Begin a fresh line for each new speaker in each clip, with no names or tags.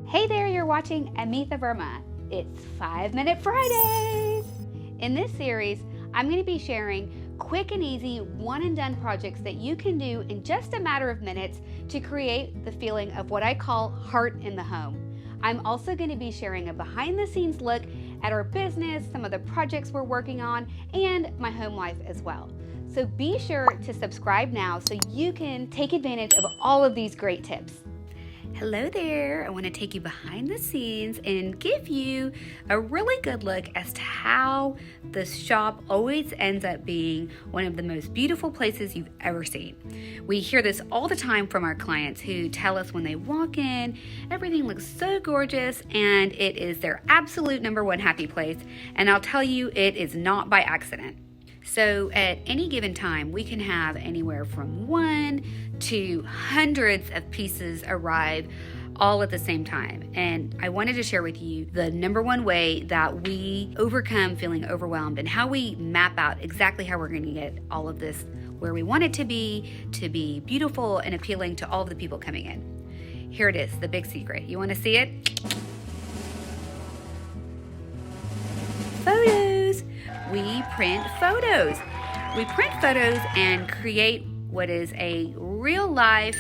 Hey there, you're watching Amitha Verma. It's 5-Minute Fridays. In this series, I'm going to be sharing quick and easy one and done projects that you can do in just a matter of minutes to create the feeling of what I call heart in the home. I'm also going to be sharing a behind the scenes look at our business, some of the projects we're working on, and my home life as well. So be sure to subscribe now so you can take advantage of all of these great tips. Hello there, I want to take you behind the scenes and give you a really good look as to how the shop always ends up being one of the most beautiful places you've ever seen. We hear this all the time from our clients who tell us when they walk in, everything looks so gorgeous and it is their absolute number one happy place. And I'll tell you, it is not by accident. So at any given time, we can have anywhere from 1 to hundreds of pieces arrive all at the same time. And I wanted to share with you the number one way that we overcome feeling overwhelmed and how we map out exactly how we're going to get all of this where we want it to be beautiful and appealing to all of the people coming in. Here it is, the big secret. You want to see it? Photos. We print photos. We print photos and create what is a real life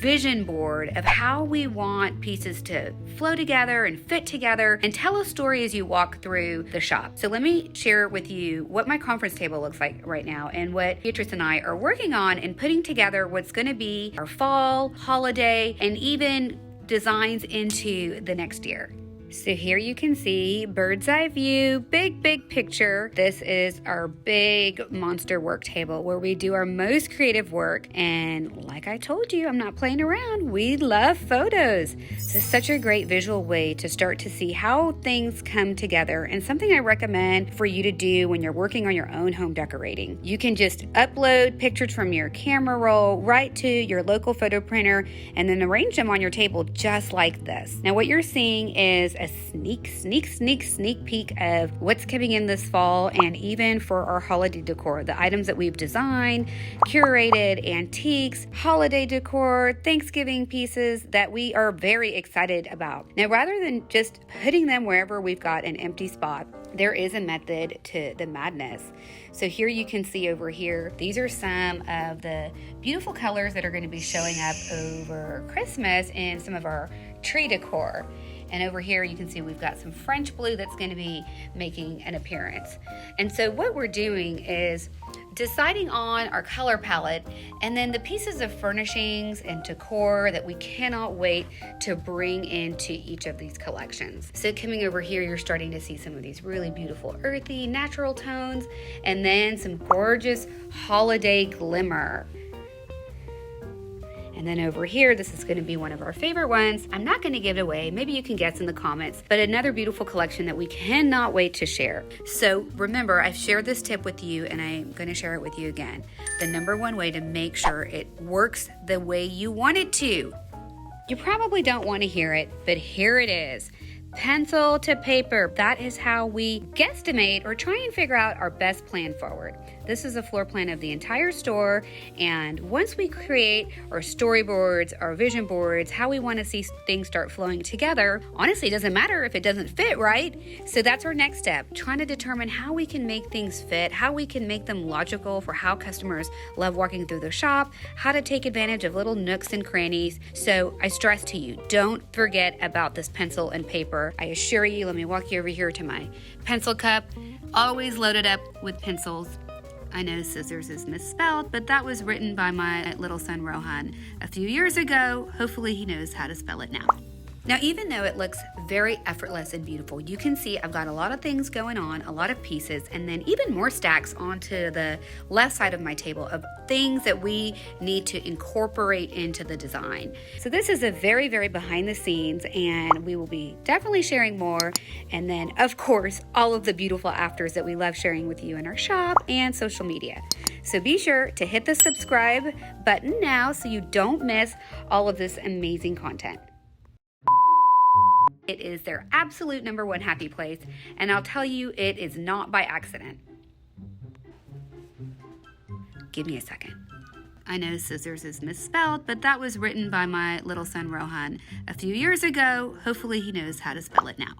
vision board of how we want pieces to flow together and fit together and tell a story as you walk through the shop. So let me share with you what my conference table looks like right now and what Beatrice and I are working on in putting together what's going to be our fall, holiday, and even designs into the next year. So here you can see bird's eye view, big picture. This is our big monster work table where we do our most creative work. And like I told you, I'm not playing around. We love photos. This is such a great visual way to start to see how things come together and something I recommend for you to do when you're working on your own home decorating. You can just upload pictures from your camera roll right to your local photo printer and then arrange them on your table just like this. Now what you're seeing is a sneak peek of what's coming in this fall and even for our holiday decor, the items that we've designed, curated, antiques, holiday decor, Thanksgiving pieces that we are very excited about. Now, rather than just putting them wherever we've got an empty spot, there is a method to the madness. So here you can see over here, these are some of the beautiful colors that are going to be showing up over Christmas in some of our tree decor. And over here you can see we've got some French blue that's going to be making an appearance. And so what we're doing is deciding on our color palette and then the pieces of furnishings and decor that we cannot wait to bring into each of these collections. So coming over here, you're starting to see some of these really beautiful earthy natural tones and then some gorgeous holiday glimmer. And then over here, this is going to be one of our favorite ones. I'm not going to give it away. Maybe you can guess in the comments, but another beautiful collection that we cannot wait to share. So remember, I've shared this tip with you and I'm going to share it with you again. The number one way to make sure it works the way you want it to. You probably don't want to hear it, but here it is. Pencil to paper. That is how we guesstimate or try and figure out our best plan forward. This is a floor plan of the entire store, and once we create our storyboards, our vision boards, how we want to see things start flowing together, honestly, it doesn't matter if it doesn't fit, right? So that's our next step, trying to determine how we can make things fit, how we can make them logical for how customers love walking through the shop, how to take advantage of little nooks and crannies. So I stress to you, don't forget about this pencil and paper. I assure you, let me walk you over here to my pencil cup, always loaded up with pencils. I know scissors is misspelled, but that was written by my little son Rohan a few years ago. Hopefully he knows how to spell it now. Now, even though it looks very effortless and beautiful, you can see I've got a lot of things going on, a lot of pieces, and then even more stacks onto the left side of my table of things that we need to incorporate into the design. So this is a very behind the scenes, and we will be definitely sharing more. And then, of course, all of the beautiful afters that we love sharing with you in our shop and social media. So be sure to hit the subscribe button now so you don't miss all of this amazing content. It is their absolute number one happy place, and I'll tell you, it is not by accident. Give me a second. I know scissors is misspelled, but that was written by my little son Rohan a few years ago. Hopefully he knows how to spell it now.